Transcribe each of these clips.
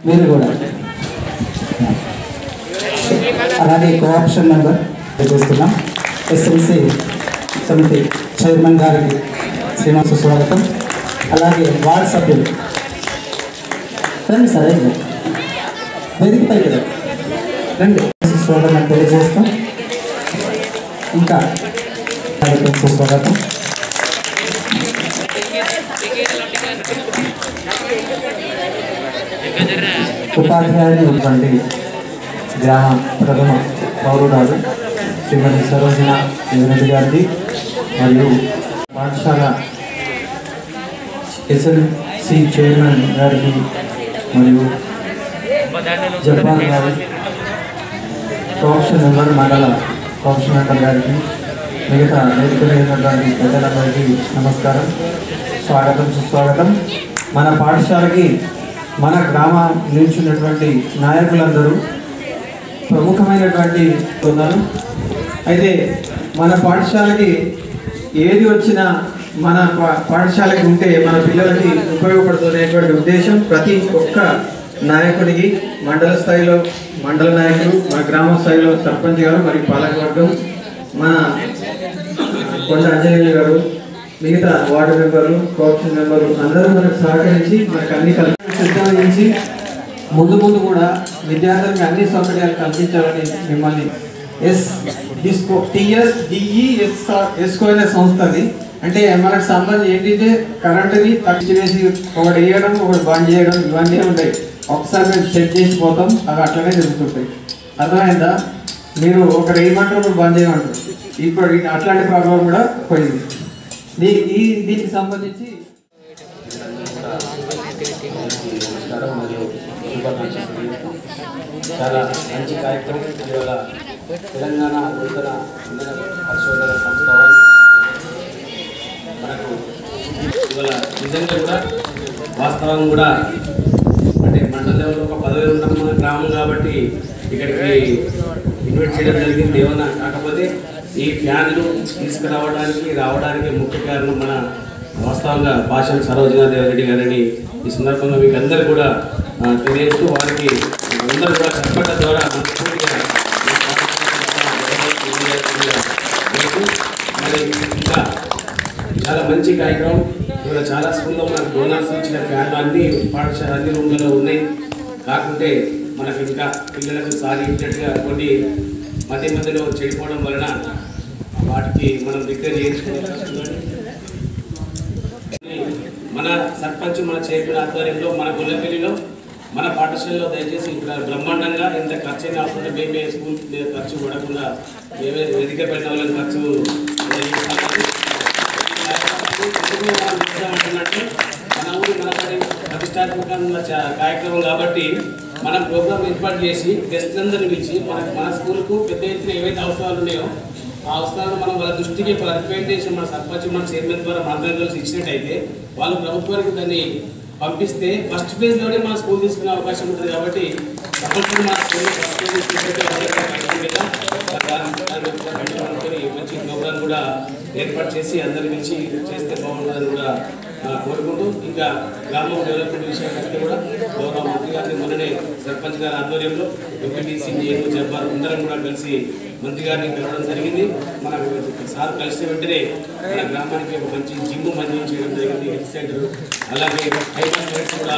మీరు కూడా అలాగే కోఆప్షన్ మెంబర్ చేస్తున్నాం ఎస్ఎంసి సమితి చైర్మన్ గారికి శ్రీనివాస స్వాగతం. అలాగే వార్డ్ సభ్యులు రండి సార్ వేదికపై రండి స్వాగతం తెలియజేస్తాం. ఇంకా స్వాగతం. ఉపాధ్యాయులు ఉన్నటువంటి గ్రామ ప్రథమ పౌరురాలు శ్రీమతి సరోజన దేవరెడ్డి గారిది మరియు పాఠశాల ఎస్ఎల్సి చైర్మన్ గారికి మరియు జపాన్ గారి కోఆప్షన్ మెంబర్ మండల కోఆప్షన్ మెంబర్ గారికి మిగతా వేదికలైనటువంటి పెద్దలందరికీ నమస్కారం, స్వాగతం సుస్వాగతం. మన పాఠశాలకి మన గ్రామం నుంచి ఉన్నటువంటి నాయకులందరూ ప్రముఖమైనటువంటి ఉన్నారు. అయితే మన పాఠశాలకి ఏది వచ్చినా మన పాఠశాలకి ఉంటే మన పిల్లలకి ఉపయోగపడుతున్నటువంటి ఉద్దేశం ప్రతి ఒక్క నాయకుడికి మండల స్థాయిలో మండల నాయకులు, మన గ్రామ స్థాయిలో సర్పంచ్ గారు మరియు పాలకవర్గం, మన కొండ అంజనేయులు గారు, మిగతా వార్డు మెంబర్లు, కోఆప్షన్ మెంబర్లు అందరూ మనకు సహకరించి మనకు అన్ని సిద్ధరించి ముందు కూడా విద్యార్థులకు అన్ని సౌకర్యాలు కల్పించాలని మిమ్మల్ని ఎస్కో అనే సంస్థ అది. అంటే మనకు సంబంధించి ఏంటంటే కరెంటుని తగ్గివేసి ఒకటి వేయడం ఒకటి బంద్ చేయడం ఇవన్నీ ఉంటాయి. ఒకసారి మేము సెట్ చేసిపోతాం, అవి అట్లనే జరుగుతుంటాయి. అర్థమైందా? మీరు ఒకటి వేయమంటారు ఒకటి బంద్ చేయమంటారు. ఇప్పుడు అట్లాంటి ప్రాబ్లం కూడా పోయింది. దీనికి సంబంధించి చాలా మంచి కార్యక్రమం. ఇవాళ తెలంగాణ నూతన ఇంధన పరిశోధన సంస్థ మనకు ఇవాళ నిజంగా కూడా వాస్తవం కూడా అంటే మండల లెవెల్లో ఒక పదవి ఉన్నాం మన గ్రామం కాబట్టి ఇక్కడికి ఇన్వైట్ చేయడం జరిగింది. ఏమన్నా కాకపోతే ఈ ఫ్యాన్లు రావడానికి ముఖ్య కారణం మన వాస్తవంగా భాషను సరోజన దేవరెడ్డి గారిని ఈ సందర్భంగా మీకు అందరూ కూడా తెలియజేస్తూ వారికి అందరూ కూడా చెప్పడం ద్వారా మరి ఇంకా చాలా మంచి కార్యక్రమం. ఇవాళ చాలా స్కూల్లో మనకు డోనర్స్ ఇచ్చిన ఫ్యాన్లు అన్ని పాఠశాల అన్ని రూమ్లలో ఉన్నాయి. కాకుంటే మనకు ఇంకా పిల్లలకు సాధించినట్టుగా కొన్ని మధ్యలో చెడిపోవడం వలన వాటికి మనం రిపేర్ చేయించుకోవాలి. మన సర్పంచ్ మన చైర్మన్ ఆధ్వర్యంలో మన గొల్లపల్లిలో మన పాఠశాలలో దయచేసి ఇక్కడ బ్రహ్మాండంగా ఎంత ఖర్చు అయినా అవసరం మేమే స్కూల్ ఖర్చు పడకుండా మేమే వేదిక పెట్టిన వాళ్ళని ఖర్చు అంటున్నట్టు మన ఊరు మనపడి ప్రతిష్టాత్మకంగా కార్యక్రమం కాబట్టి మనం ప్రోగ్రామ్ ఏర్పాటు చేసి గెస్ట్లందరినీ పిలిచి మన స్కూల్కు పెద్ద ఎత్తున ఏవైతే అవసరాలు ఉన్నాయో ఆ అవసరాలను మనం వాళ్ళ దృష్టికి రిప్రజెంటేషన్ మన సర్పంచ్ మన చైర్మన్ ద్వారా మనందరం కలిసి ఇచ్చినట్టయితే వాళ్ళు ప్రభుత్వానికి దాన్ని పంపిస్తే ఫస్ట్ ఫేజ్లోనే మన స్కూల్ తీసుకునే అవకాశం ఉంటుంది. కాబట్టి తప్పకుండా మన స్కూల్లో ఫస్ట్ ఫేజ్ తీసుకుంటే మంచి ప్రోగ్రాం కూడా ఏర్పాటు చేసి అందరి నుంచి చేస్తే బాగుంటుందని కూడా కోరుకుంటూ ఇంకా గ్రామం డెవలప్మెంట్ విషయానికి వస్తే కూడా గౌరవ మంత్రి గారిని మొన్ననే సర్పంచ్ గారి ఆధ్వర్యంలో ఎంపీటీసీ నేను జబ్బార్ అందరం కూడా కలిసి మంత్రి గారిని కలవడం జరిగింది. మనకు సార్ కలిసిన వెంటనే మన గ్రామానికి ఒక మంచి జిమ్ మంజూరు చేయడం జరిగింది, హెల్త్ సెంటర్. అలాగే హైమాస్ లైట్స్ కూడా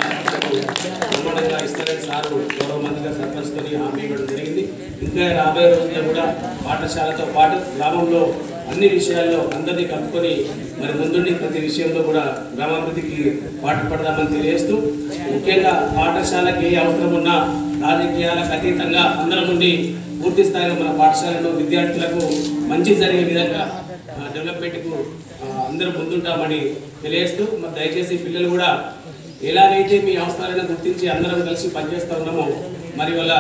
బ్రహ్మాండంగా ఇస్తారని సారు గౌరవ మంత్రిగా సర్పంచ్తో హామీ ఇవ్వడం జరిగింది. ఇంకా రాబోయే రోజుల్లో కూడా పాఠశాలతో పాటు గ్రామంలో అన్ని విషయాల్లో అందరినీ కలుపుకొని మరి ముందుండి ప్రతి విషయంలో కూడా గ్రామాభివృద్ధికి పాటుపడదామని తెలియజేస్తూ ముఖ్యంగా పాఠశాలకి ఏ అవసరం ఉన్నా రాజకీయాలకు అతీతంగా అందరం ఉండి పూర్తి స్థాయిలో మన పాఠశాలలో విద్యార్థులకు మంచి జరిగే విధంగా డెవలప్మెంట్కు అందరూ ముందుంటామని తెలియజేస్తూ మరి దయచేసి పిల్లలు కూడా ఎలాగైతే మీ అవసరాలను గుర్తించి అందరం కలిసి పనిచేస్తూ ఉన్నామో మరి వల్ల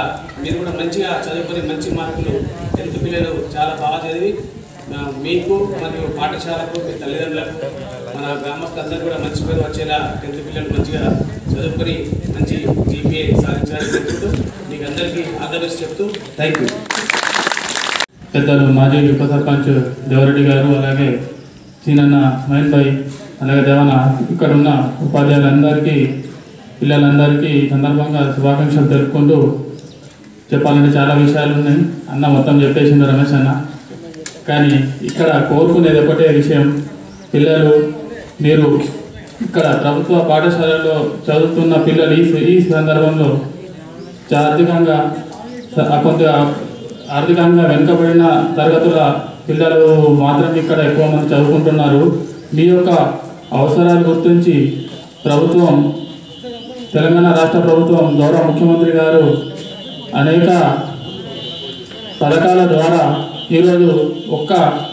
మీరు కూడా మంచిగా చదువుకొని మంచి మార్కులు 10th పిల్లలు చాలా బాగా చదివి మీకు మరియు పాఠశాలకు మీ తల్లిదండ్రులకు మన గ్రామస్తులందరూ కూడా మంచి పేరు వచ్చేలా 10th పిల్లలు మంచిగా చదువుకొని మంచి జీపీఏ సాధించాలని చెప్తూ మీకు అందరికీ ఆల్ ది బెస్ట్ చెప్తూ థ్యాంక్ యూ. పెద్దలు మాజీ ఉప సర్పంచ్ దేవరెడ్డి గారు, అలాగే సీనన్న మహేష్ భాయ్, అలాగే దేవన, ఇక్కడ ఉన్న ఉపాధ్యాయులందరికీ పిల్లలందరికీ ఈ సందర్భంగా శుభాకాంక్షలు తెలుపుకుంటూ చెప్పాలంటే చాలా విషయాలు ఉన్నాయి. అన్న మొత్తం చెప్పేసింది రమేష్ అన్న. కానీ ఇక్కడ కోరుకునేది ఒకటే విషయం, పిల్లలు మీరు ఇక్కడ ప్రభుత్వ పాఠశాలలో చదువుతున్న పిల్లలు ఈ సందర్భంలో ఆర్థికంగా వెనుకబడిన తరగతుల పిల్లలు మాత్రం ఇక్కడ ఎక్కువ మంది చదువుకుంటున్నారు. మీ యొక్క అవసరాలు గుర్తించి ప్రభుత్వం, తెలంగాణ రాష్ట్ర ప్రభుత్వం గౌరవ ముఖ్యమంత్రి గారు అనేక పథకాల ద్వారా ఈరోజు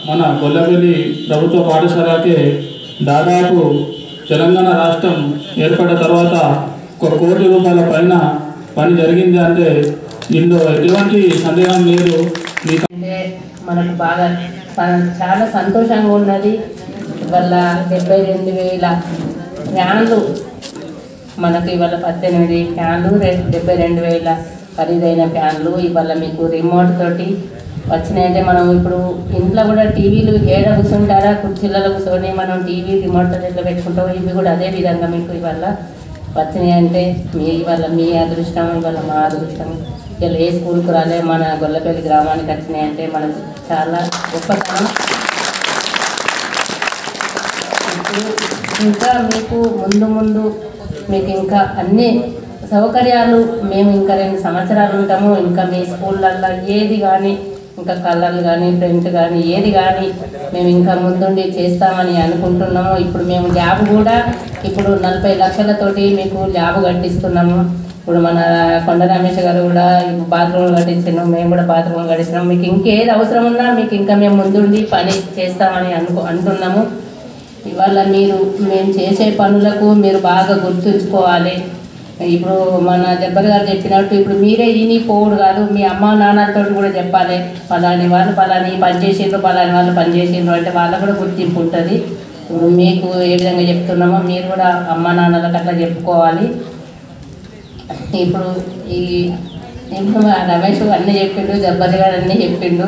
మన గొల్లపల్లి ప్రభుత్వ పాఠశాలకే దాదాపు తెలంగాణ రాష్ట్రం ఏర్పడిన తర్వాత 1 కోటి రూపాయల పైన పని జరిగింది అంటే ఇందులో ఎటువంటి సందేహం లేదు. అంటే మనకు బాగా చాలా సంతోషంగా ఉన్నది. ఇవాళ 72,000 ఫ్యాన్లు, మనకు ఇవాళ 18 ఫ్యాన్లు, 72,000 ఖరీదైన ఫ్యాన్లు ఇవాళ మీకు రిమోట్ తోటి వచ్చినాయంటే మనం ఇప్పుడు ఇంట్లో కూడా టీవీలు ఏడ కూర్చుంటారా, కుర్చీలలో కూర్చొని మనం టీవీ రిమోట్ ఎట్లా పెట్టుకుంటాం, ఇవి కూడా అదే విధంగా మీకు ఇవాళ వచ్చినాయంటే ఇవాళ మీ అదృష్టం, ఇవాళ మా అదృష్టం. ఇలా ఏ స్కూల్కి రాలే మన గొల్లపల్లి గ్రామానికి వచ్చినాయంటే మనకు చాలా గొప్పతనం. ఇంకా మీకు ముందు మీకు ఇంకా అన్ని సౌకర్యాలు మేము ఇంకా 2 సంవత్సరాలు ఉంటాము. ఇంకా మీ స్కూళ్ళల్లో ఏది కానీ ఇంకా కలర్లు కానీ ప్రింట్ కానీ ఏది కానీ మేము ఇంకా ముందుండి చేస్తామని అనుకుంటున్నాము. ఇప్పుడు మేము ల్యాబ్ కూడా ఇప్పుడు 40 లక్షలతోటి మీకు ల్యాబ్ కట్టిస్తున్నాము. ఇప్పుడు మన కొండ రమేష్ గారు కూడా బాత్రూమ్లు కట్టించినాం, మేము కూడా బాత్రూమ్లు కట్టిస్తున్నాం. మీకు ఇంకేది అవసరం ఉన్నా మీకు ఇంకా మేము ముందుండి పని చేస్తామని అంటున్నాము. ఇవాళ మేము చేసే పనులకు మీరు బాగా గుర్తుంచుకోవాలి. ఇప్పుడు మన జబ్బర్ గారు చెప్పినట్టు ఇప్పుడు మీరే ఈని పోవుడు కాదు, మీ అమ్మ నాన్నలతో కూడా చెప్పాలి, పలాని వాళ్ళు పలాని పని చేసిండ్రు, పలాని వాళ్ళు పని చేసిండ్రు అంటే వాళ్ళకు కూడా గుర్తింపు ఉంటుంది. ఇప్పుడు మీకు ఏ విధంగా చెప్తున్నామో మీరు కూడా అమ్మ నాన్నలకు అట్లా చెప్పుకోవాలి. ఇప్పుడు రమేష్ అన్నీ చెప్పిండు, జబ్బర్ గారు అన్నీ చెప్పిండు.